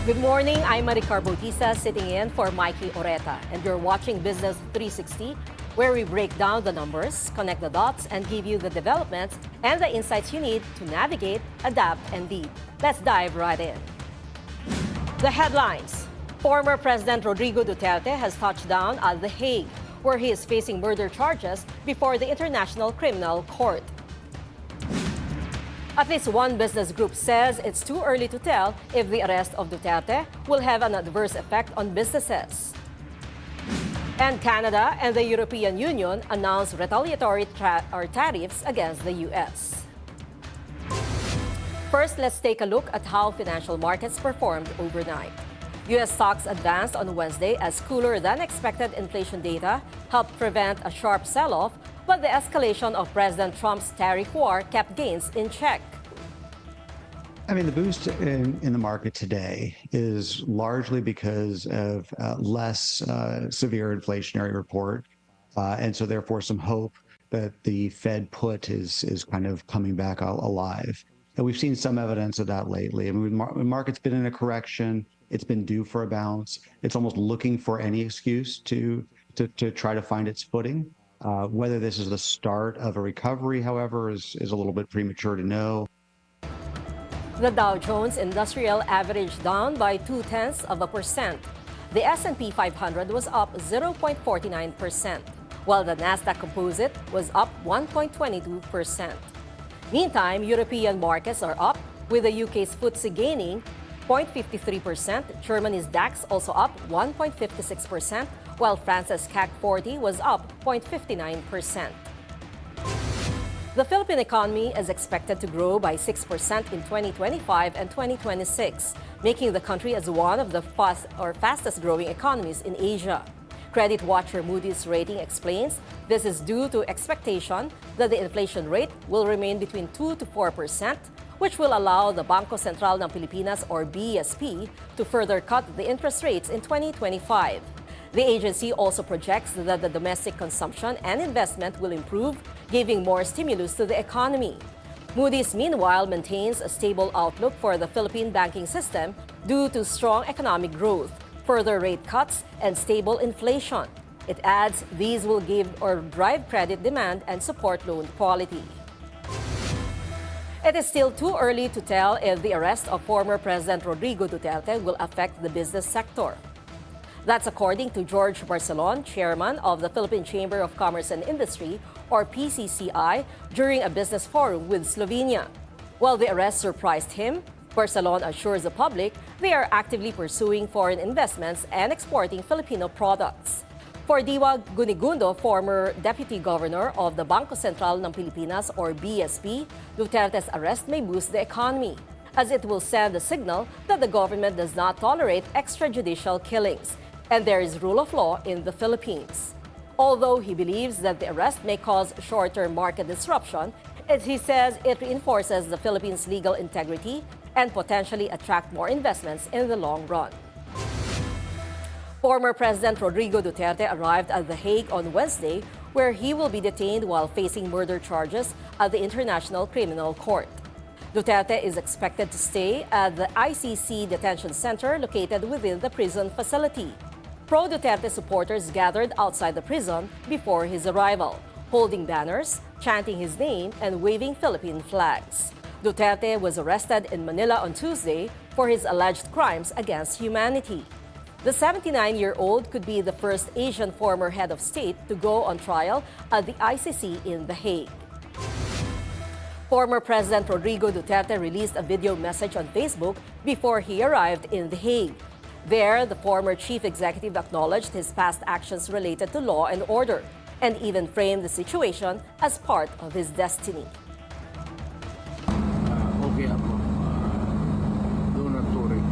Good morning, I'm Maricar Bautista sitting in for Maiki Oreta, and you're watching Business 360, where we break down the numbers, connect the dots, and give you the developments and the insights you need to navigate, adapt, and lead. Let's dive right in. The headlines. Former President Rodrigo Duterte has touched down at The Hague, where he is facing murder charges before the International Criminal Court. At least one business group says it's too early to tell if the arrest of Duterte will have an adverse effect on businesses. And Canada and the European Union announced retaliatory tariffs against the U.S. First, let's take a look at how financial markets performed overnight. U.S. stocks advanced on Wednesday as cooler than expected inflation data helped prevent a sharp sell-off, but the escalation of President Trump's tariff war kept gains in check. I mean, the boost in the market today is largely because of less severe inflationary report. And so therefore some hope that the Fed put is kind of coming back alive. And we've seen some evidence of that lately. I mean, the market's been in a correction. It's been due for a bounce. It's almost looking for any excuse to try to find its footing. Whether this is the start of a recovery, however, is a little bit premature to know. The Dow Jones Industrial averaged down by 0.2%. The S&P 500 was up 0.49%, while the Nasdaq Composite was up 1.22%. Meantime, European markets are up, with the UK's FTSE gaining 0.53%. Germany's DAX also up 1.56%, while France's CAC 40 was up 0.59%. The Philippine economy is expected to grow by 6% in 2025 and 2026, making the country as one of the fastest growing economies in Asia. Credit watcher Moody's rating explains this is due to expectation that the inflation rate will remain between 2 to 4%, which will allow the Bangko Sentral ng Pilipinas or BSP to further cut the interest rates in 2025. The agency also projects that the domestic consumption and investment will improve, giving more stimulus to the economy. Moody's, meanwhile, maintains a stable outlook for the Philippine banking system due to strong economic growth, further rate cuts, and stable inflation. It adds these will give or drive credit demand and support loan quality. It is still too early to tell if the arrest of former President Rodrigo Duterte will affect the business sector. That's according to George Barcelon, chairman of the Philippine Chamber of Commerce and Industry, or PCCI, during a business forum with Slovenia. While the arrest surprised him, Barcelon assures the public they are actively pursuing foreign investments and exporting Filipino products. For Diwa Gunigundo, former deputy governor of the Bangko Sentral ng Pilipinas or BSP, Duterte's arrest may boost the economy, as it will send a signal that the government does not tolerate extrajudicial killings, and there is rule of law in the Philippines. Although he believes that the arrest may cause short-term market disruption, he says it reinforces the Philippines' legal integrity and potentially attract more investments in the long run. Former President Rodrigo Duterte arrived at The Hague on Wednesday, where he will be detained while facing murder charges at the International Criminal Court. Duterte is expected to stay at the ICC detention center located within the prison facility. Pro-Duterte supporters gathered outside the prison before his arrival, holding banners, chanting his name, and waving Philippine flags. Duterte was arrested in Manila on Tuesday for his alleged crimes against humanity. The 79-year-old could be the first Asian former head of state to go on trial at the ICC in The Hague. Former President Rodrigo Duterte released a video message on Facebook before he arrived in The Hague. There, the former chief executive acknowledged his past actions related to law and order, and even framed the situation as part of his destiny. Okay ako, donatory.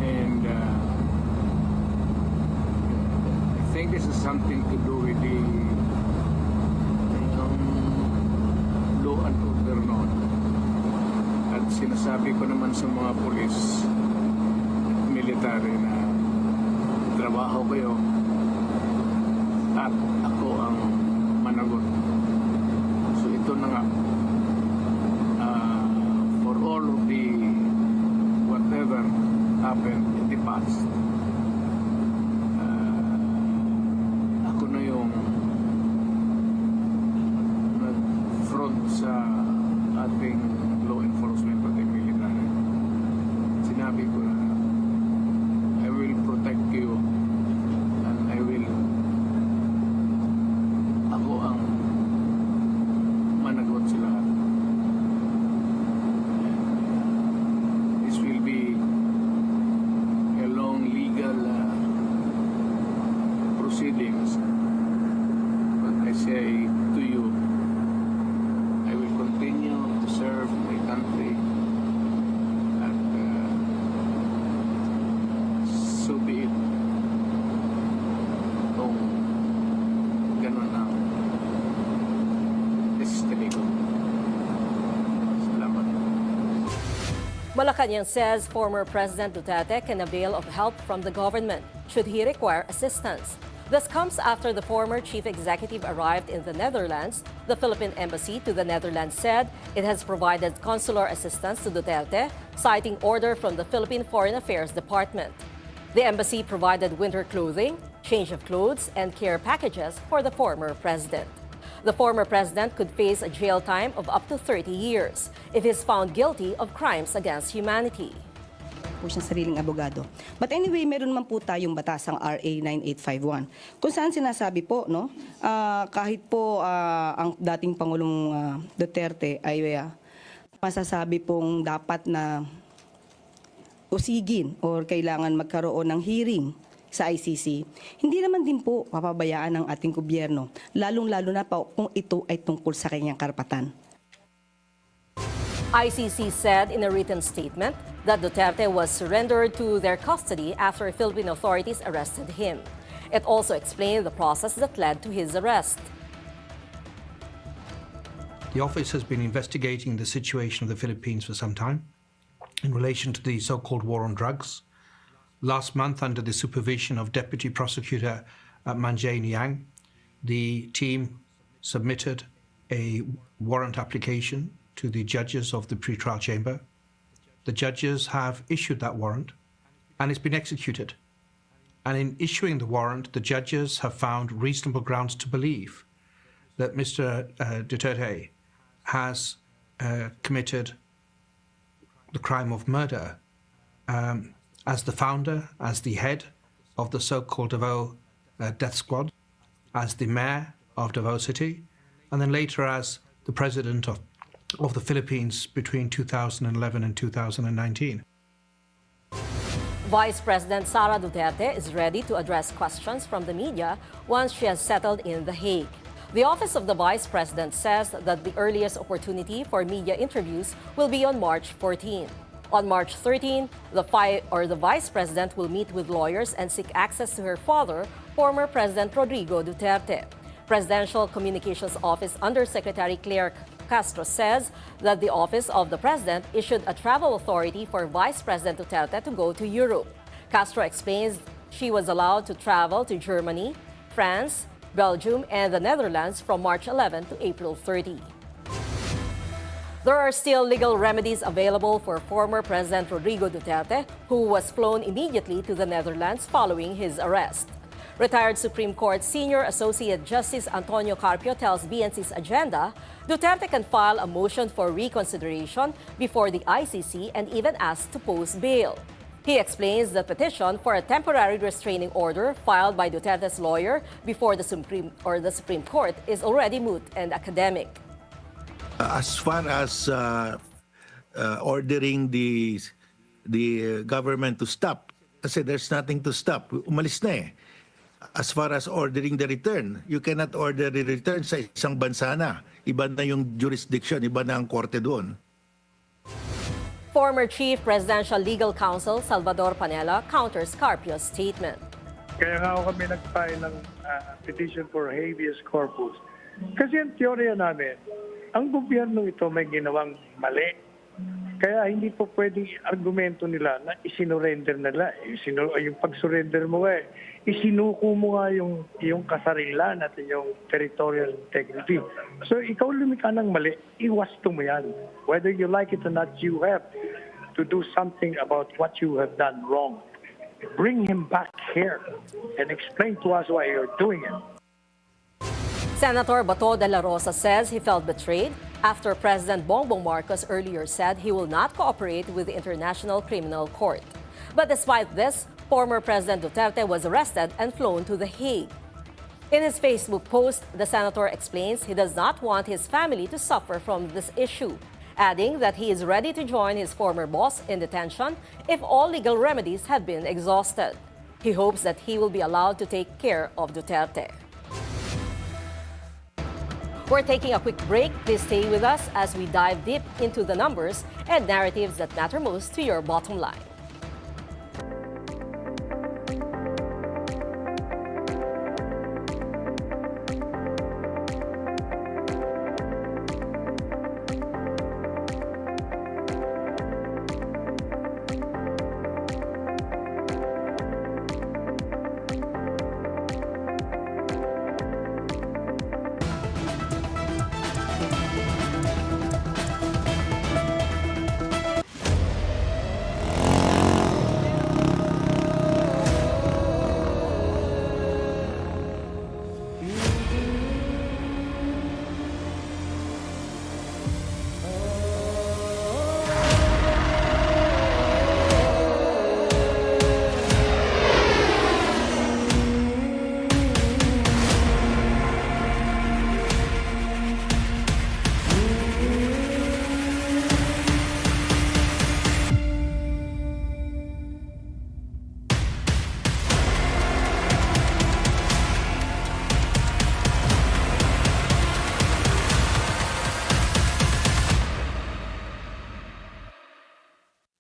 And I think this is something to do with the law and order noon. At sinasabi ko naman sa mga pulis, military na trabaho kayo at ako ang managot. So ito na nga, for all of the whatever Malacanang says former President Duterte can avail of help from the government should he require assistance. This comes after the former chief executive arrived in the Netherlands. The Philippine embassy to the Netherlands said it has provided consular assistance to Duterte, citing order from the Philippine Foreign Affairs Department. The embassy provided winter clothing, change of clothes, and care packages for the former president. The former president could face a jail time of up to 30 years if he is found guilty of crimes against humanity. Po siyang sariling abogado. But anyway, meron man po tayong batasang RA 9851 kung saan sinasabi po, no, kahit po ang dating Pangulong Duterte ay masasabi pong dapat na usigin or kailangan magkaroon ng hearing sa ICC, hindi naman din po papabayaan ng ating gobyerno, lalong-lalo na po kung ito ay tungkol sa kanyang karapatan. ICC said in a written statement that Duterte was surrendered to their custody after Philippine authorities arrested him. It also explained the process that led to his arrest. The office has been investigating the situation of the Philippines for some time in relation to the so-called war on drugs. Last month, under the supervision of Deputy Prosecutor Manjay Niang, the team submitted a warrant application to the judges of the pretrial chamber. The judges have issued that warrant and it's been executed. And in issuing the warrant, the judges have found reasonable grounds to believe that Mr. Duterte has committed the crime of murder as the founder, as the head of the so-called Davao death squad, as the mayor of Davao City, and then later as the president of the Philippines between 2011 and 2019. Vice President Sara Duterte is ready to address questions from the media once she has settled in The Hague. The office of the Vice President says that the earliest opportunity for media interviews will be on March 14. On March 13, the Vice President will meet with lawyers and seek access to her father, former President Rodrigo Duterte. Presidential Communications Office Undersecretary Claire Castro says that the Office of the President issued a travel authority for Vice President Duterte to go to Europe. Castro explains she was allowed to travel to Germany, France, Belgium, and the Netherlands from March 11 to April 30. There are still legal remedies available for former President Rodrigo Duterte, who was flown immediately to the Netherlands following his arrest. Retired Supreme Court Senior Associate Justice Antonio Carpio tells BNC's Agenda, Duterte can file a motion for reconsideration before the ICC and even ask to post bail. He explains the petition for a temporary restraining order filed by Duterte's lawyer before the Supreme Court is already moot and academic. As far as ordering the government to stop, kasi there's nothing to stop. Umalis na eh. As far as ordering the return, you cannot order the return sa isang bansa na. Iba na yung jurisdiction, iba na ang korte doon. Former Chief Presidential Legal Counsel Salvador Panela counters Carpio's statement. Kaya nga kami nag-file ng petition for habeas corpus. Kasi ang teorya namin, ang gobyerno ito may ginawang mali. Kaya hindi po pwedeng argumento nila na isinurrender nila. Yung pag-surrender mo isinuko mo nga yung kasarilan at yung territorial integrity. So ikaw lumika ng mali, iwasto mo yan. Whether you like it or not, you have to do something about what you have done wrong. Bring him back here and explain to us why you're doing it. Senator Bato de la Rosa says he felt betrayed after President Bongbong Marcos earlier said he will not cooperate with the International Criminal Court. But despite this, former President Duterte was arrested and flown to The Hague. In his Facebook post, the senator explains he does not want his family to suffer from this issue, adding that he is ready to join his former boss in detention if all legal remedies have been exhausted. He hopes that he will be allowed to take care of Duterte. We're taking a quick break. Please stay with us as we dive deep into the numbers and narratives that matter most to your bottom line.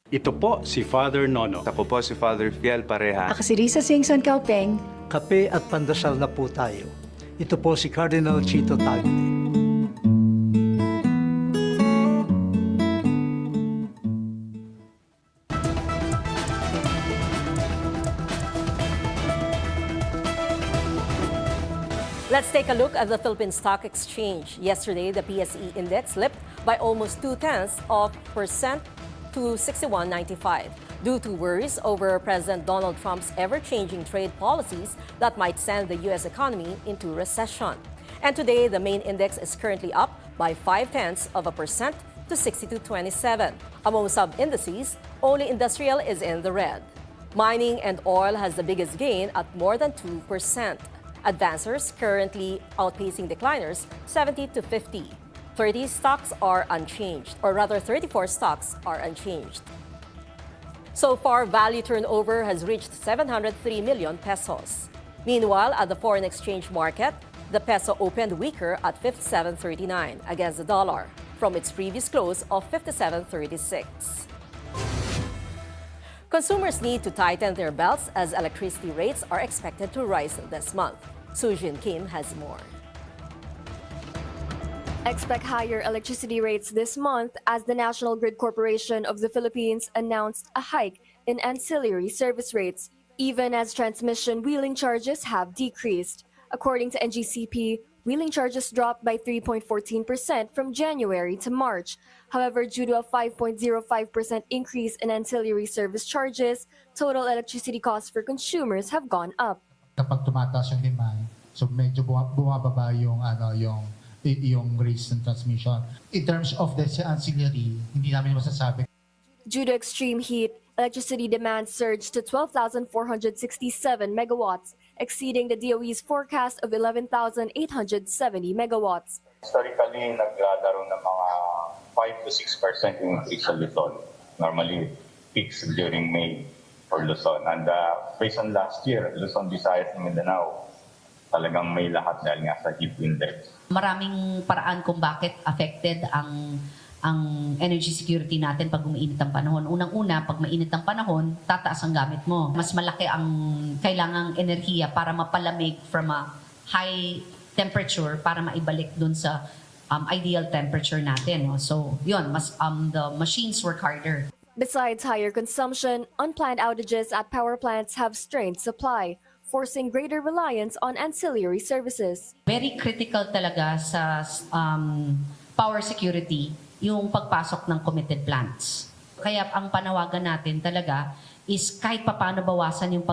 Ito po si Father Nono. Ako po si Father Fiel Pareha. Ako si Risa Singson Kaupeng. Kape at pandasal na po tayo. Ito po si Cardinal Chito Tagle. Let's take a look at the Philippine Stock Exchange. Yesterday, the PSE index slipped by almost 0.2% to 61.95 due to worries over President Donald Trump's ever-changing trade policies that might send the U.S. economy into recession. And today, the main index is currently up by 0.5% to 62.27. Among sub-indices, only industrial is in the red. Mining and oil has the biggest gain at more than 2%. Advancers currently outpacing decliners 70 to 50. 30 stocks are unchanged, or rather 34 stocks are unchanged. So far, value turnover has reached 703 million pesos. Meanwhile, at the foreign exchange market, the peso opened weaker at 57.39 against the dollar from its previous close of 57.36. Consumers need to tighten their belts as electricity rates are expected to rise this month. Sujin Kim has more. Expect higher electricity rates this month as the National Grid Corporation of the Philippines announced a hike in ancillary service rates, even as transmission wheeling charges have decreased. According to NGCP, wheeling charges dropped by 3.14% from January to March. However, due to a 5.05% increase in ancillary service charges, total electricity costs for consumers have gone up. Kapag tumataas yung demand, so medyo bumababa yung rates ng transmission. In terms of the ancillary, hindi namin masasabi. Due to extreme heat, electricity demand surged to 12,467 megawatts, exceeding the DOE's forecast of 11,870 megawatts. Historically, naglalaro ng mga 5 to 6% yung increase sa Luzon. Normally, peaks during May for Luzon. And based on last year, Luzon, Visayas, and Mindanao, talagang may lahat dahil nga sa heat index. Maraming paraan kung bakit affected ang energy security natin pag umiinit ang panahon. Unang-una, pag mainit ang panahon, tataas ang gamit mo. Mas malaki ang kailangang enerhiya para mapalamig from a high temperature para maibalik dun sa ideal temperature natin. No? So, yun, the machines work harder. Besides higher consumption, unplanned outages at power plants have strained supply, forcing greater reliance on ancillary services. Very critical talaga sa power security yung pagpasok ng committed plants. Kaya ang panawagan natin talaga is kahit papaano bawasan yung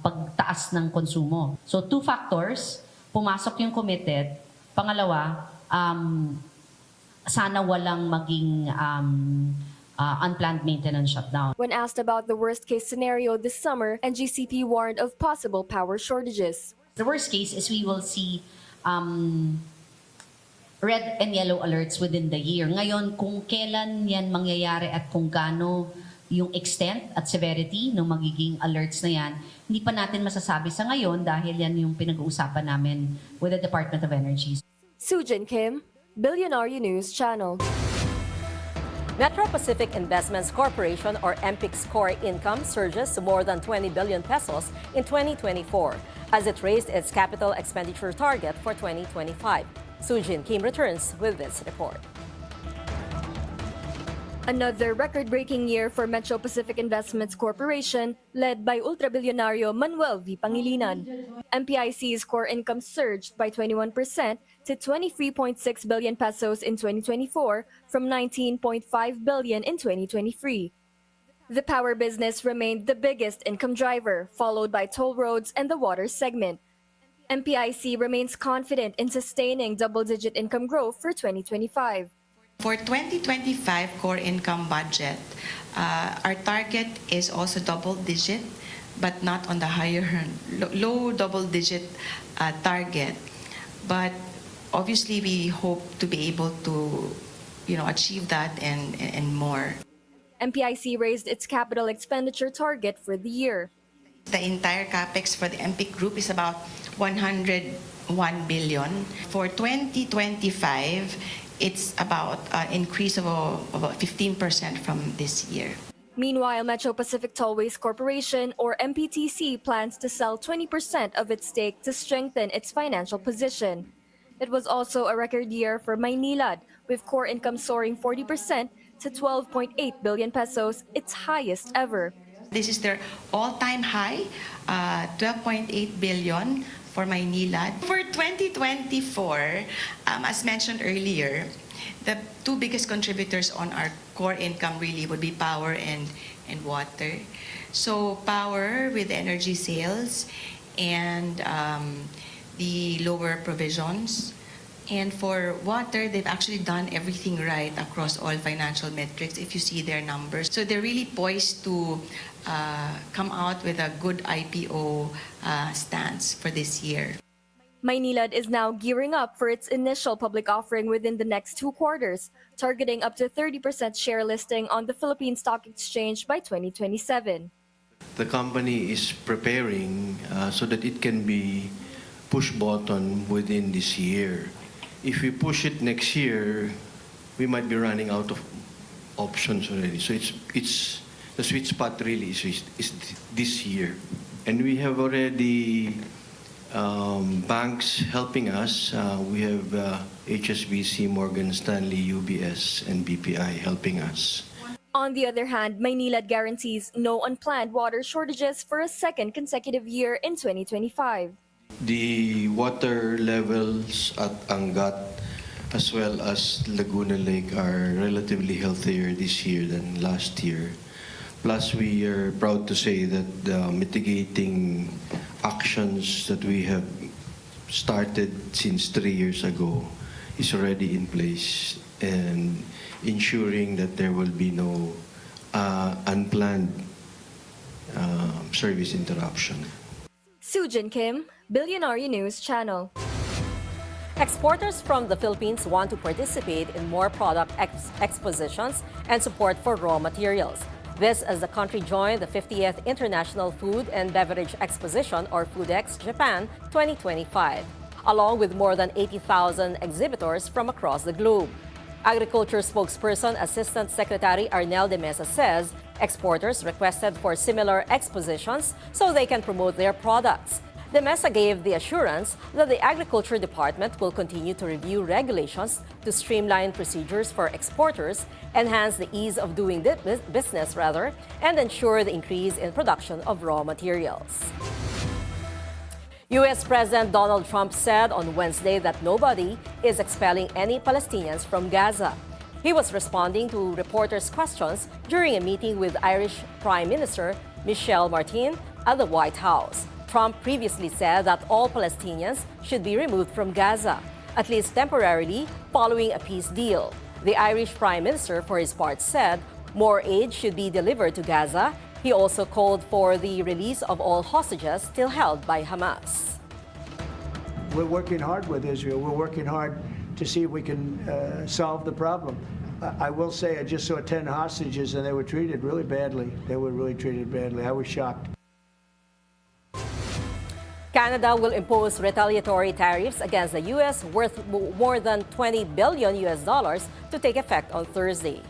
pagtaas ng konsumo. So 2 factors, pumasok yung committed. Pangalawa, sana walang maging unplanned maintenance shutdown. When asked about the worst-case scenario this summer, NGCP warned of possible power shortages. The worst case is we will see red and yellow alerts within the year. Ngayon, kung kailan yan mangyayari at kung gaano yung extent at severity ng magiging alerts na yan, hindi pa natin masasabi sa ngayon dahil yan yung pinag-uusapan namin with the Department of Energy. Sujin Kim, Bilyonaryo News Channel. Metro Pacific Investments Corporation or MPIC's core income surges to more than 20 billion pesos in 2024 as it raised its capital expenditure target for 2025. Sujin Kim returns with this report. Another record-breaking year for Metro Pacific Investments Corporation, led by ultra-bilyonaryo Manuel V. Pangilinan. MPIC's core income surged by 21% to 23.6 billion pesos in 2024 from 19.5 billion in 2023. The power business remained the biggest income driver, followed by toll roads and the water segment. MPIC remains confident in sustaining double-digit income growth for 2025. For 2025 core income budget, our target is also double-digit, but not on the higher, low double-digit target. But obviously, we hope to be able to, achieve that and more. MPIC raised its capital expenditure target for the year. The entire capex for the MPIC group is about 101 billion. For 2025, it's about an increase of about 15% from this year. Meanwhile, Metro Pacific Tollways Corporation, or MPTC, plans to sell 20% of its stake to strengthen its financial position. It was also a record year for Maynilad, with core income soaring 40% to 12.8 billion pesos, its highest ever. This is their all-time high, 12.8 billion for Maynilad. For 2024, as mentioned earlier, the two biggest contributors on our core income really would be power and water. So power with energy sales and the lower provisions. And for water, they've actually done everything right across all financial metrics if you see their numbers. So they're really poised to come out with a good IPO stance for this year. Maynilad is now gearing up for its initial public offering within the next 2 quarters, targeting up to 30% share listing on the Philippine Stock Exchange by 2027. The company is preparing so that it can be push button within this year. If we push it next year, we might be running out of options already. So it's the sweet spot really is this year. And we have already banks helping us. We have HSBC, Morgan Stanley, UBS, and BPI helping us. On the other hand, Maynilad guarantees no unplanned water shortages for a second consecutive year in 2025. The water levels at Angat as well as Laguna Lake are relatively healthier this year than last year. Plus, we are proud to say that the mitigating actions that we have started since 3 years ago is already in place and ensuring that there will be no unplanned service interruption. Sujin Kim, Bilyonaryo News Channel. Exporters from the Philippines want to participate in more product expositions and support for raw materials. This as the country joined the 50th International Food and Beverage Exposition, or FoodEx Japan 2025, along with more than 80,000 exhibitors from across the globe. Agriculture spokesperson Assistant Secretary Arnel de Mesa says exporters requested for similar expositions so they can promote their products. De Mesa gave the assurance that the Agriculture Department will continue to review regulations to streamline procedures for exporters, enhance the ease of doing business, and ensure the increase in production of raw materials. U.S. President Donald Trump said on Wednesday that nobody is expelling any Palestinians from Gaza. He was responding to reporters' questions during a meeting with Irish Prime Minister Michelle Martin at the White House. Trump previously said that all Palestinians should be removed from Gaza, at least temporarily, following a peace deal. The Irish Prime Minister, for his part, said more aid should be delivered to Gaza. He also called for the release of all hostages still held by Hamas. We're working hard with Israel. We're working hard to see if we can solve the problem. I will say I just saw 10 hostages and they were treated really badly. They were really treated badly. I was shocked. Canada will impose retaliatory tariffs against the U.S. worth more than $20 billion to take effect on Thursday.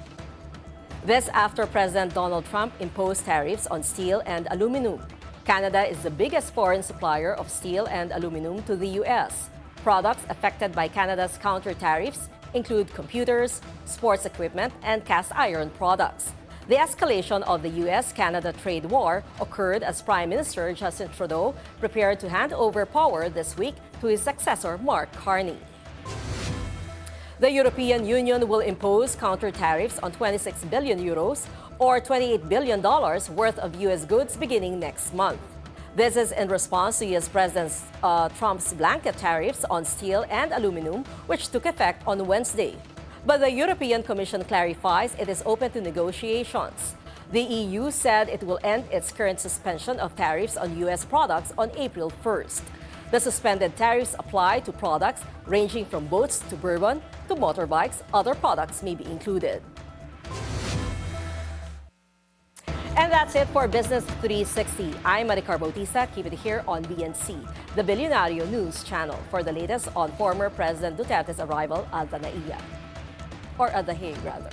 This after President Donald Trump imposed tariffs on steel and aluminum. Canada is the biggest foreign supplier of steel and aluminum to the U.S. Products affected by Canada's counter tariffs include computers, sports equipment, and cast iron products. The escalation of the U.S.-Canada trade war occurred as Prime Minister Justin Trudeau prepared to hand over power this week to his successor, Mark Carney. The European Union will impose counter tariffs on 26 billion euros or $28 billion worth of U.S. goods beginning next month. This is in response to U.S. President Trump's blanket tariffs on steel and aluminum, which took effect on Wednesday. But the European Commission clarifies it is open to negotiations. The EU said it will end its current suspension of tariffs on U.S. products on April 1st. The suspended tariffs apply to products ranging from boats to bourbon to motorbikes. Other products may be included. And that's it for Business 360. I'm Maricar Bautista. Keep it here on BNC, the Bilyonaryo News Channel, for the latest on former President Duterte's arrival at the Hague, rather.